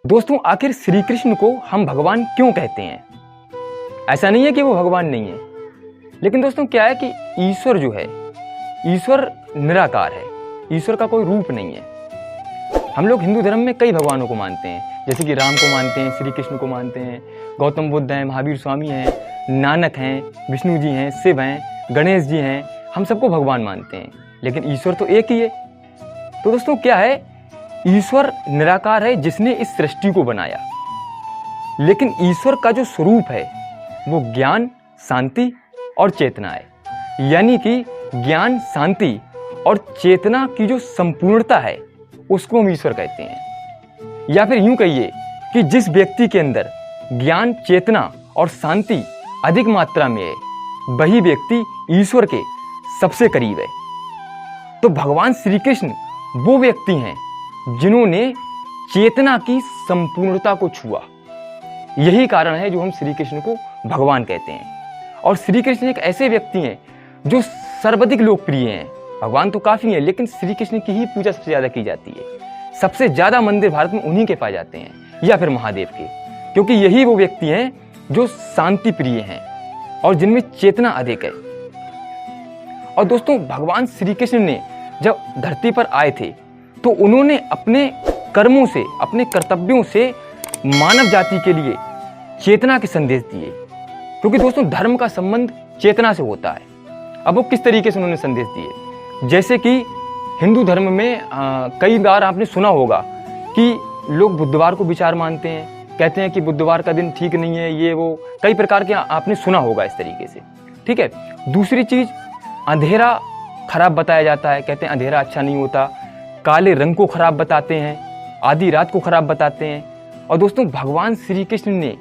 दोस्तों, आखिर श्री कृष्ण को हम भगवान क्यों कहते हैं? ऐसा नहीं है कि वो भगवान नहीं है, लेकिन दोस्तों क्या है कि ईश्वर जो है, ईश्वर निराकार है, ईश्वर का कोई रूप नहीं है। हम लोग हिंदू धर्म में कई भगवानों को मानते हैं, जैसे कि राम को मानते हैं, श्री कृष्ण को मानते हैं, गौतम बुद्ध हैं, महावीर स्वामी हैं, नानक हैं, विष्णु जी हैं, शिव हैं, गणेश जी हैं, हम सबको भगवान मानते हैं, लेकिन ईश्वर तो एक ही है। तो दोस्तों क्या है, ईश्वर निराकार है जिसने इस सृष्टि को बनाया, लेकिन ईश्वर का जो स्वरूप है वो ज्ञान, शांति और चेतना है। यानी कि ज्ञान, शांति और चेतना की जो संपूर्णता है उसको हम ईश्वर कहते हैं। या फिर यूं कहिए कि जिस व्यक्ति के अंदर ज्ञान, चेतना और शांति अधिक मात्रा में है, वही व्यक्ति ईश्वर के सबसे करीब है। तो भगवान श्री कृष्ण वो व्यक्ति हैं जिन्होंने चेतना की संपूर्णता को छुआ। यही कारण है जो हम श्री कृष्ण को भगवान कहते हैं। और श्री कृष्ण एक ऐसे व्यक्ति हैं जो सर्वाधिक लोकप्रिय हैं। भगवान तो काफी हैं, लेकिन श्री कृष्ण की ही पूजा सबसे ज्यादा की जाती है। सबसे ज्यादा मंदिर भारत में उन्हीं के पाए जाते हैं, या फिर महादेव के, क्योंकि यही वो व्यक्ति हैं जो शांति प्रिय हैं और जिनमें चेतना अधिक है। और दोस्तों, भगवान श्री कृष्ण ने जब धरती पर आए थे तो उन्होंने अपने कर्मों से, अपने कर्तव्यों से मानव जाति के लिए चेतना के संदेश दिए, क्योंकि दोस्तों धर्म का संबंध चेतना से होता है। अब वो किस तरीके से उन्होंने संदेश दिए, जैसे कि हिंदू धर्म में कई बार आपने सुना होगा कि लोग बुधवार को विचार मानते हैं, कहते हैं कि बुधवार का दिन ठीक नहीं है, ये वो कई प्रकार के आपने सुना होगा इस तरीके से। ठीक है। दूसरी चीज, अंधेरा खराब बताया जाता है, कहते हैं अंधेरा अच्छा नहीं होता, काले रंग को खराब बताते हैं, आधी रात को खराब बताते हैं। और दोस्तों, भगवान श्री कृष्ण ने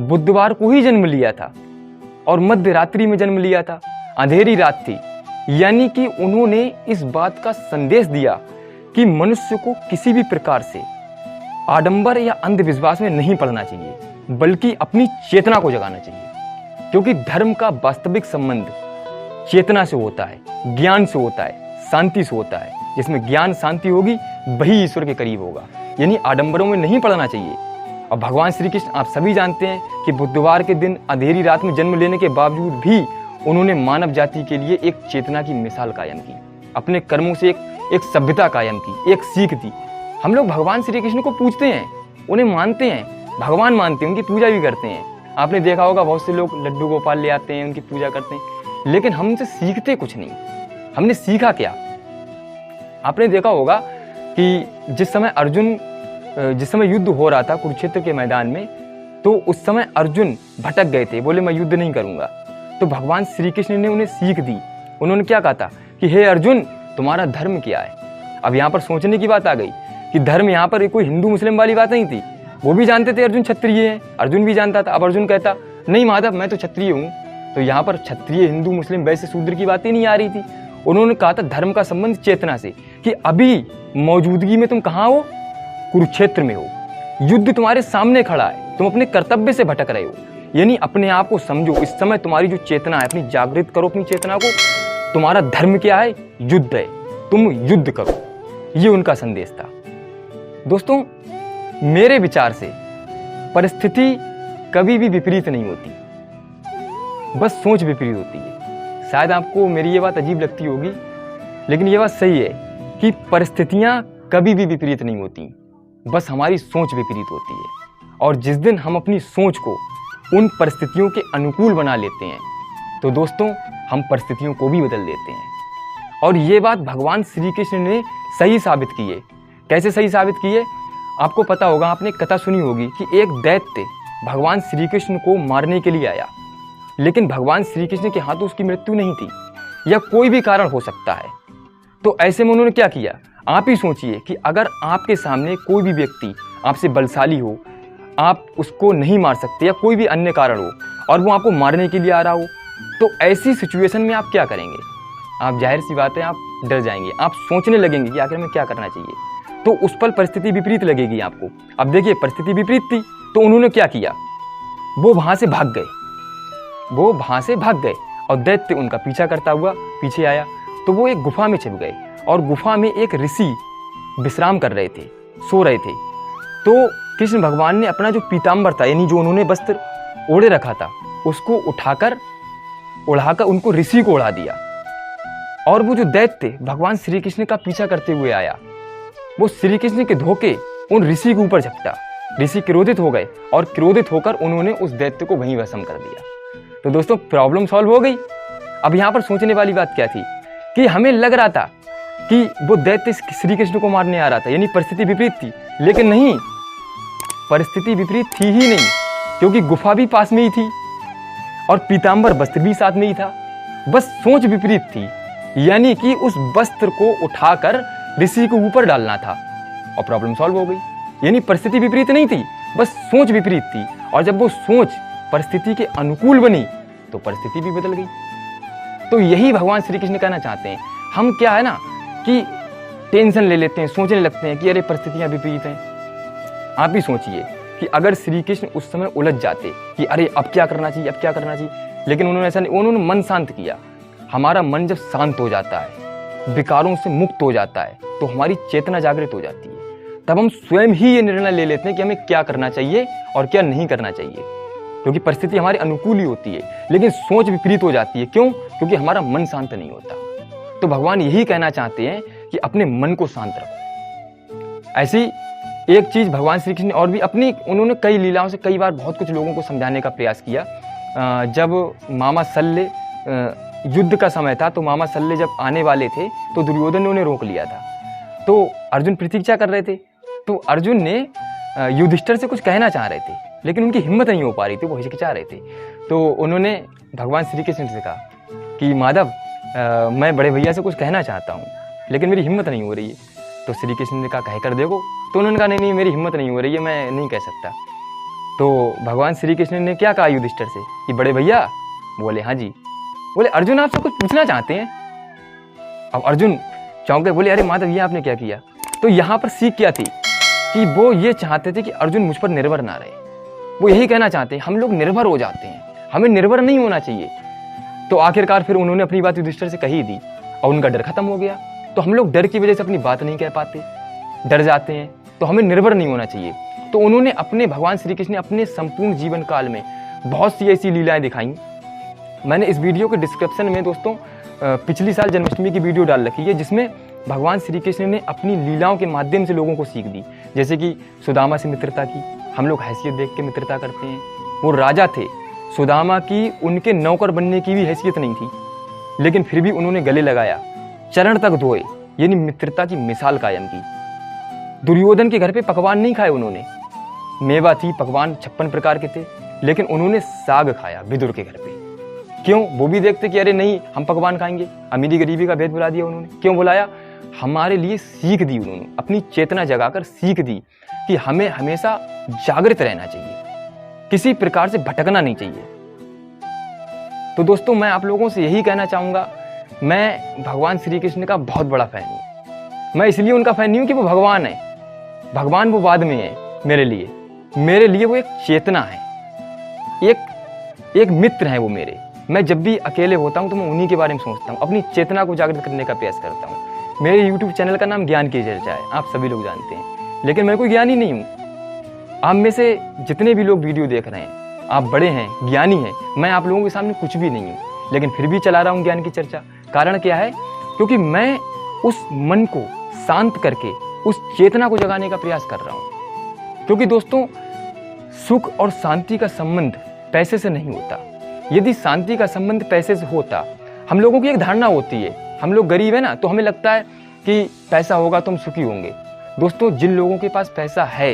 बुधवार को ही जन्म लिया था और मध्य रात्रि में जन्म लिया था, अंधेरी रात थी। यानी कि उन्होंने इस बात का संदेश दिया कि मनुष्य को किसी भी प्रकार से आडंबर या अंधविश्वास में नहीं पड़ना चाहिए, बल्कि अपनी चेतना को जगाना चाहिए, क्योंकि धर्म का वास्तविक संबंध चेतना से होता है, ज्ञान से होता है, शांति से होता है। जिसमें ज्ञान, शांति होगी वही ईश्वर के करीब होगा, यानी आडंबरों में नहीं पड़ना चाहिए। और भगवान श्री कृष्ण आप सभी जानते हैं कि बुधवार के दिन अंधेरी रात में जन्म लेने के बावजूद भी उन्होंने मानव जाति के लिए एक चेतना की मिसाल कायम की, अपने कर्मों से एक सभ्यता कायम की, एक सीख दी। हम लोग भगवान श्री कृष्ण को पूजते हैं, उन्हें मानते हैं, भगवान मानते हैं, उनकी पूजा भी करते हैं। आपने देखा होगा बहुत से लोग लड्डू गोपाल ले आते हैं, उनकी पूजा करते हैं, लेकिन हम उनसे सीखते कुछ नहीं। हमने सीखा क्या? आपने देखा होगा कि जिस समय युद्ध हो रहा था कुरुक्षेत्र के मैदान में, तो उस समय अर्जुन भटक गए थे, बोले मैं युद्ध नहीं करूंगा। तो भगवान श्री कृष्ण ने उन्हें सीख दी। उन्होंने क्या कहा था कि हे अर्जुन, तुम्हारा धर्म क्या है? अब यहाँ पर सोचने की बात आ गई कि धर्म यहाँ पर कोई हिंदू मुस्लिम वाली बात नहीं थी। वो भी जानते थे अर्जुन क्षत्रिय है, अर्जुन भी जानता था। अब अर्जुन कहता नहीं माधव, मैं तो क्षत्रिय हूँ। तो यहाँ पर क्षत्रिय, हिंदू, मुस्लिम, वैसे शूद्र की बात ही नहीं आ रही थी। उन्होंने कहा था धर्म का संबंध चेतना से, कि अभी मौजूदगी में तुम कहाँ हो? कुरुक्षेत्र में हो। युद्ध तुम्हारे सामने खड़ा है, तुम अपने कर्तव्य से भटक रहे हो। यानी अपने आप को समझो, इस समय तुम्हारी जो चेतना है अपनी जागृत करो, अपनी चेतना को। तुम्हारा धर्म क्या है? युद्ध है, तुम युद्ध करो। ये उनका संदेश था। दोस्तों, मेरे विचार से परिस्थिति कभी भी विपरीत नहीं होती, बस सोच विपरीत होती है। शायद आपको मेरी ये बात अजीब लगती होगी, लेकिन ये बात सही है कि परिस्थितियां कभी भी विपरीत नहीं होती, बस हमारी सोच विपरीत होती है। और जिस दिन हम अपनी सोच को उन परिस्थितियों के अनुकूल बना लेते हैं, तो दोस्तों हम परिस्थितियों को भी बदल देते हैं। और ये बात भगवान श्री कृष्ण ने सही साबित की है। कैसे सही साबित की है? आपको पता होगा, आपने कथा सुनी होगी कि एक दैत्य भगवान श्री कृष्ण को मारने के लिए आया, लेकिन भगवान श्री कृष्ण के हाथों उसकी मृत्यु नहीं थी, या कोई भी कारण हो सकता है। तो ऐसे में उन्होंने क्या किया? आप ही सोचिए कि अगर आपके सामने कोई भी व्यक्ति आपसे बलशाली हो, आप उसको नहीं मार सकते, या कोई भी अन्य कारण हो, और वो आपको मारने के लिए आ रहा हो, तो ऐसी सिचुएशन में आप क्या करेंगे? आप जाहिर सी बात है, आप डर जाएंगे, आप सोचने लगेंगे कि आखिर में क्या करना चाहिए। तो उस पर परिस्थिति विपरीत लगेगी आपको। अब देखिए, परिस्थिति विपरीत थी, तो उन्होंने क्या किया? वो वहां से भाग गए और दैत्य उनका पीछा करता हुआ पीछे आया। तो वो एक गुफा में छिप गए, और गुफा में एक ऋषि विश्राम कर रहे थे, सो रहे थे। तो कृष्ण भगवान ने अपना जो पीताम्बर था, यानी जो उन्होंने वस्त्र ओढ़े रखा था, उसको उठाकर उड़ाकर उनको ऋषि को उड़ा दिया। और वो जो दैत्य भगवान श्री कृष्ण का पीछा करते हुए आया, वो श्री कृष्ण के धोखे उन ऋषि के ऊपर झपटा। ऋषि क्रोधित हो गए और क्रोधित होकर उन्होंने उस दैत्य को वहीं भस्म कर दिया। तो दोस्तों प्रॉब्लम सॉल्व हो गई। अब यहाँ पर सोचने वाली बात क्या थी कि हमें लग रहा था कि वो दैत्य श्री कृष्ण को मारने आ रहा था, यानी परिस्थिति विपरीत थी, लेकिन नहीं, परिस्थिति विपरीत थी ही नहीं, क्योंकि गुफा भी पास में ही थी और पीताम्बर वस्त्र भी साथ में ही था। बस सोच विपरीत थी, यानी कि उस वस्त्र को उठाकर ऋषि के ऊपर डालना था और प्रॉब्लम सॉल्व हो गई। यानी परिस्थिति विपरीत नहीं थी, बस सोच विपरीत थी, और जब वो सोच परिस्थिति के अनुकूल बनी तो परिस्थिति भी बदल गई। तो यही भगवान श्री कृष्ण कहना चाहते हैं। हम क्या है ना कि टेंशन ले लेते हैं, सोचने लगते हैं कि अरे परिस्थितियां विपरीत हैं। आप ही सोचिए कि अगर श्री कृष्ण उस समय उलझ जाते कि अरे अब क्या करना चाहिए, अब क्या करना चाहिए, लेकिन उन्होंने ऐसा नहीं, उन्होंने मन शांत किया। हमारा मन जब शांत हो जाता है, विकारों से मुक्त हो जाता है, तो हमारी चेतना जागृत हो जाती है। तब हम स्वयं ही ये निर्णय ले लेते हैं कि हमें क्या करना चाहिए और क्या नहीं करना चाहिए, क्योंकि परिस्थिति हमारे अनुकूल ही होती है, लेकिन सोच विपरीत हो जाती है। क्यों? क्योंकि हमारा मन शांत नहीं होता। तो भगवान यही कहना चाहते हैं कि अपने मन को शांत रखो। ऐसी एक चीज भगवान श्री कृष्ण और भी अपनी उन्होंने कई लीलाओं से कई बार बहुत कुछ लोगों को समझाने का प्रयास किया। जब मामा शल्य युद्ध का समय था, तो मामा शल्य जब आने वाले थे तो दुर्योधन ने उन्हें रोक लिया था। तो अर्जुन प्रतीक्षा कर रहे थे, तो अर्जुन ने युधिष्ठिर से कुछ कहना चाह रहे थे, लेकिन उनकी हिम्मत नहीं हो पा रही थी, वो हिचकिचा रहे थे। तो उन्होंने भगवान श्री कृष्ण से कहा कि माधव, मैं बड़े भैया से कुछ कहना चाहता हूँ, लेकिन मेरी हिम्मत नहीं हो रही है। तो श्री कृष्ण ने कहा कह कर देखो। तो उन्होंने कहा नहीं, मेरी हिम्मत नहीं हो रही है, मैं नहीं कह सकता। तो भगवान श्री कृष्ण ने क्या कहा युधिष्ठिर से कि बड़े भैया? बोले हाँ जी। बोले अर्जुन आपसे कुछ पूछना चाहते हैं। अब अर्जुन चौंके, बोले अरे माधव ये आपने क्या किया? तो यहाँ पर सीख क्या थी कि वो ये चाहते थे कि अर्जुन मुझ पर निर्भर ना रहे। वो यही कहना चाहते हैं, हम लोग निर्भर हो जाते हैं, हमें निर्भर नहीं होना चाहिए। तो आखिरकार फिर उन्होंने अपनी बात युधिष्ठिर से कही दी और उनका डर खत्म हो गया। तो हम लोग डर की वजह से अपनी बात नहीं कह पाते, डर जाते हैं, तो हमें निर्भर नहीं होना चाहिए। तो उन्होंने अपने भगवान श्री कृष्ण ने अपने संपूर्ण जीवन काल में बहुत सी ऐसी लीलाएं दिखाई। मैंने इस वीडियो के डिस्क्रिप्शन में दोस्तों पिछली साल जन्माष्टमी की वीडियो डाल रखी है, जिसमें भगवान श्री कृष्ण ने अपनी लीलाओं के माध्यम से लोगों को सीख दी। जैसे कि सुदामा से मित्रता की, हम लोग हैसियत देख के मित्रता करते हैं। वो राजा थे, सुदामा की उनके नौकर बनने की भी हैसियत नहीं थी, लेकिन फिर भी उन्होंने गले लगाया, चरण तक धोए, यानी मित्रता की मिसाल कायम की। दुर्योधन के घर पे पकवान नहीं खाए उन्होंने, मेवा थी, पकवान 56 प्रकार के थे, लेकिन उन्होंने साग खाया विदुर के घर पे। क्यों? वो भी देखते कि अरे नहीं हम पकवान खाएंगे, अमीरी गरीबी का भेद भुला दिया उन्होंने। क्यों बुलाया? हमारे लिए सीख दी उन्होंने, अपनी चेतना जगाकर सीख दी कि हमें हमेशा जागृत रहना चाहिए, किसी प्रकार से भटकना नहीं चाहिए। तो दोस्तों मैं आप लोगों से यही कहना चाहूंगा, मैं भगवान श्री कृष्ण का बहुत बड़ा फैन हूँ। मैं इसलिए उनका फैन नहीं हूँ कि वो भगवान है, भगवान वो बाद में है। मेरे लिए वो एक चेतना है, एक मित्र है वो मेरे। मैं जब भी अकेले होता हूँ तो मैं उन्हीं के बारे में सोचता हूँ, अपनी चेतना को जागृत करने का प्रयास करता हूँ। मेरे यूट्यूब चैनल का नाम ज्ञान की चर्चा है, आप सभी लोग जानते हैं, लेकिन मैं कोई ज्ञानी नहीं हूँ। आप में से जितने भी लोग वीडियो देख रहे हैं, आप बड़े हैं, ज्ञानी हैं, मैं आप लोगों के सामने कुछ भी नहीं हूँ, लेकिन फिर भी चला रहा हूँ ज्ञान की चर्चा। कारण क्या है? क्योंकि मैं उस मन को शांत करके उस चेतना को जगाने का प्रयास कर रहा हूँ। क्योंकि दोस्तों सुख और शांति का संबंध पैसे से नहीं होता। यदि शांति का संबंध पैसे से होता, हम लोगों की एक धारणा होती है, हम लोग गरीब है ना, तो हमें लगता है कि पैसा होगा तो हम सुखी होंगे। दोस्तों जिन लोगों के पास पैसा है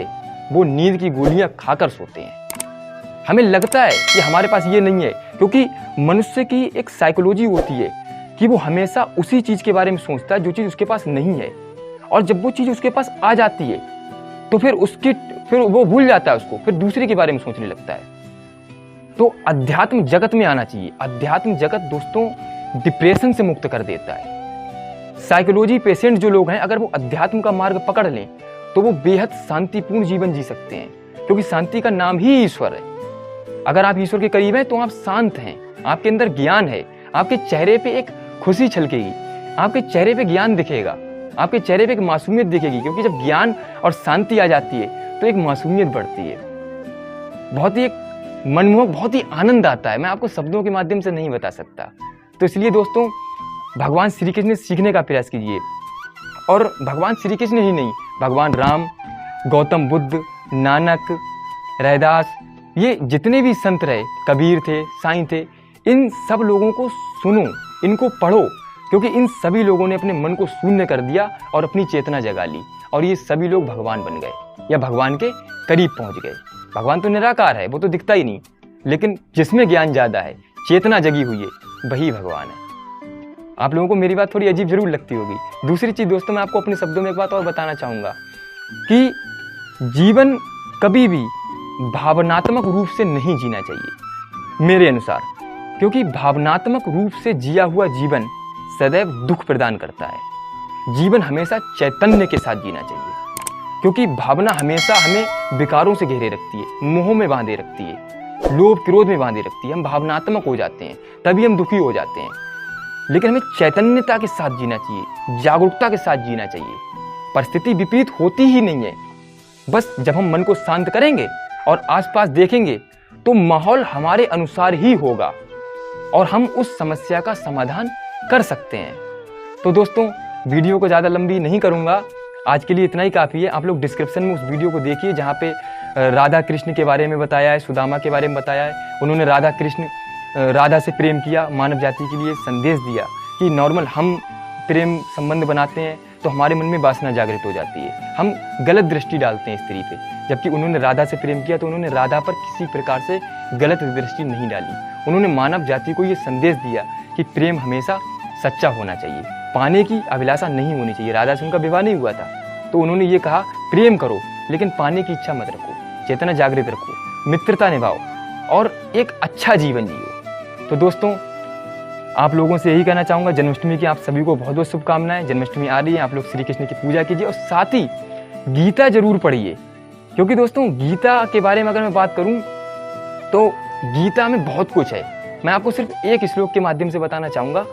वो नींद की गोलियां खाकर सोते हैं। हमें लगता है कि हमारे पास ये नहीं है, क्योंकि मनुष्य की एक साइकोलॉजी होती है कि वो हमेशा उसी चीज के बारे में सोचता है जो चीज उसके पास नहीं है, और जब वो चीज उसके पास आ जाती है तो फिर वो भूल जाता है उसको, फिर दूसरे के बारे में सोचने लगता है। तो अध्यात्म जगत में आना चाहिए। अध्यात्म जगत दोस्तों डिप्रेशन से मुक्त कर देता है। साइकोलॉजी पेशेंट जो लोग हैं, अगर वो अध्यात्म का मार्ग पकड़ लें तो वो बेहद शांतिपूर्ण जीवन जी सकते हैं, क्योंकि शांति का नाम ही ईश्वर है। अगर आप ईश्वर के करीब हैं तो आप शांत हैं, आपके अंदर ज्ञान है, आपके चेहरे पे एक खुशी छलकेगी, आपके चेहरे पे ज्ञान दिखेगा, आपके चेहरे पे एक मासूमियत दिखेगी। क्योंकि जब ज्ञान और शांति आ जाती है तो एक मासूमियत बढ़ती है, बहुत ही एक मनमोहक, बहुत ही आनंद आता है। मैं आपको शब्दों के माध्यम से नहीं बता सकता। तो इसलिए दोस्तों, भगवान श्री कृष्ण से सीखने का प्रयास कीजिए। और भगवान श्री कृष्ण ही नहीं, भगवान राम, गौतम बुद्ध, नानक, रैदास, ये जितने भी संत रहे, कबीर थे, साईं थे, इन सब लोगों को सुनो, इनको पढ़ो, क्योंकि इन सभी लोगों ने अपने मन को शून्य कर दिया और अपनी चेतना जगा ली, और ये सभी लोग भगवान बन गए या भगवान के करीब पहुंच गए। भगवान तो निराकार है, वो तो दिखता ही नहीं, लेकिन जिसमें ज्ञान ज़्यादा है, चेतना जगी हुई है, वही भगवान है। आप लोगों को मेरी बात थोड़ी अजीब जरूर लगती होगी। दूसरी चीज़ दोस्तों, मैं आपको अपने शब्दों में एक बात और बताना चाहूँगा कि जीवन कभी भी भावनात्मक रूप से नहीं जीना चाहिए मेरे अनुसार, क्योंकि भावनात्मक रूप से जिया हुआ जीवन सदैव दुख प्रदान करता है। जीवन हमेशा चैतन्य के साथ जीना चाहिए, क्योंकि भावना हमेशा हमें विकारों से घेरे रखती है, मोह में बांधे रखती है, लोभ क्रोध में बांधे रखती है। हम भावनात्मक हो जाते हैं, तभी हम दुखी हो जाते हैं। लेकिन हमें चैतन्यता के साथ जीना चाहिए, जागरूकता के साथ जीना चाहिए। परिस्थिति विपरीत होती ही नहीं है, बस जब हम मन को शांत करेंगे और आसपास देखेंगे तो माहौल हमारे अनुसार ही होगा और हम उस समस्या का समाधान कर सकते हैं। तो दोस्तों, वीडियो को ज़्यादा लंबी नहीं करूँगा, आज के लिए इतना ही काफ़ी है। आप लोग डिस्क्रिप्शन में उस वीडियो को देखिए जहाँ पे राधा कृष्ण के बारे में बताया है, सुदामा के बारे में बताया है। उन्होंने राधा से प्रेम किया, मानव जाति के लिए संदेश दिया कि नॉर्मल हम प्रेम संबंध बनाते हैं तो हमारे मन में वासना जागृत हो जाती है, हम गलत दृष्टि डालते हैं स्त्री पे। जबकि उन्होंने राधा से प्रेम किया तो उन्होंने राधा पर किसी प्रकार से गलत दृष्टि नहीं डाली। उन्होंने मानव जाति को ये संदेश दिया कि प्रेम हमेशा सच्चा होना चाहिए, पाने की अभिलाषा नहीं होनी चाहिए। राधा से उनका विवाह नहीं हुआ था, तो उन्होंने ये कहा प्रेम करो लेकिन पाने की इच्छा मत रखो, चेतना जागृत रखो, मित्रता निभाओ और एक अच्छा जीवन जियो। तो दोस्तों, आप लोगों से यही कहना चाहूँगा, जन्माष्टमी की आप सभी को बहुत बहुत शुभकामनाएं। जन्माष्टमी आ रही है, आप लोग श्री कृष्ण की पूजा कीजिए और साथ ही गीता जरूर पढ़िए, क्योंकि दोस्तों गीता के बारे में अगर मैं बात करूँ तो गीता में बहुत कुछ है। मैं आपको सिर्फ एक श्लोक के माध्यम से बताना चाहूँगा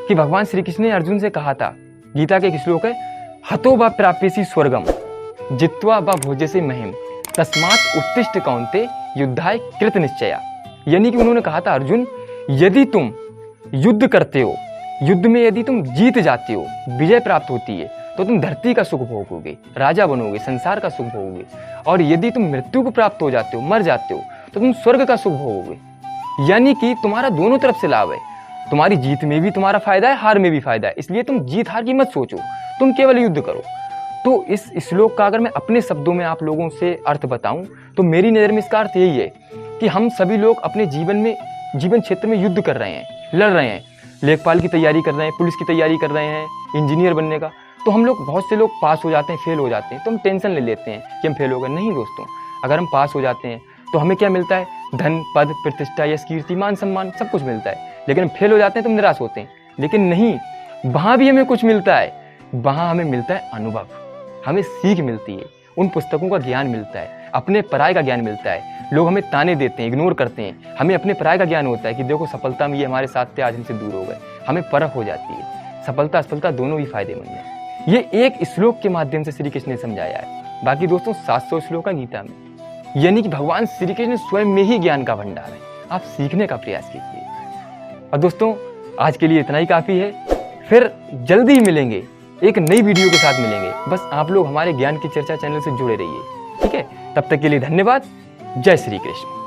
कि भगवान श्री कृष्ण ने अर्जुन से कहा था, गीता के एक श्लोक है, हतो वा प्राप्यसि स्वर्गम जित्वा वा भोज्यसे महिम तस्मात् उत्तिष्ठ कौन्ते युद्धाय कृत निश्चया। यानी कि उन्होंने कहा था, अर्जुन यदि तुम युद्ध करते हो, युद्ध में यदि तुम जीत जाते हो, विजय प्राप्त होती है, तो तुम धरती का सुख भोगोगे, राजा बनोगे, संसार का सुख भोगोगे। और यदि तुम मृत्यु को प्राप्त हो जाते हो, मर जाते हो, तो तुम स्वर्ग का सुख भोगोगे। यानी कि तुम्हारा दोनों तरफ से लाभ है, तुम्हारी जीत में भी तुम्हारा फायदा है, हार में भी फायदा है। इसलिए तुम जीत हार की मत सोचो, तुम केवल युद्ध करो। तो इस श्लोक का अगर मैं अपने शब्दों में आप लोगों से अर्थ बताऊं तो मेरी नज़र में इसका अर्थ यही है कि हम सभी लोग अपने जीवन क्षेत्र में युद्ध कर रहे हैं, लड़ रहे हैं, लेखपाल की तैयारी कर रहे हैं, पुलिस की तैयारी कर रहे हैं, इंजीनियर बनने का। तो हम लोग, बहुत से लोग पास हो जाते हैं, फेल हो जाते हैं, तो हम टेंशन ले लेते हैं कि हम फेल हो गए। नहीं दोस्तों, अगर हम पास हो जाते हैं तो हमें क्या मिलता है? धन, पद, प्रतिष्ठा, यश, कीर्ति, मान, सम्मान, सब कुछ मिलता है। लेकिन हम फेल हो जाते हैं तो हम निराश होते हैं। लेकिन नहीं, वहाँ भी हमें कुछ मिलता है, वहाँ हमें मिलता है अनुभव, हमें सीख मिलती है, उन पुस्तकों का ज्ञान मिलता है, अपने पराये का ज्ञान मिलता है। लोग हमें ताने देते हैं, इग्नोर करते हैं, हमें अपने पराये का ज्ञान होता है कि देखो सफलता में ये हमारे साथ थे, आज इनसे दूर हो गए। हमें परख हो जाती है, सफलता असफलता दोनों ही फायदेमंद है। ये एक श्लोक के माध्यम से श्री कृष्ण ने समझाया है। बाकी दोस्तों 700 श्लोक है गीता में, यानी कि भगवान श्री कृष्ण स्वयं में ही ज्ञान का भंडार है। आप सीखने का प्रयास कीजिए। और दोस्तों, आज के लिए इतना ही काफ़ी है, फिर जल्दी ही मिलेंगे, एक नई वीडियो के साथ मिलेंगे। बस आप लोग हमारे ज्ञान की चर्चा चैनल से जुड़े रहिए, ठीक है? तब तक के लिए धन्यवाद। जय श्री कृष्ण।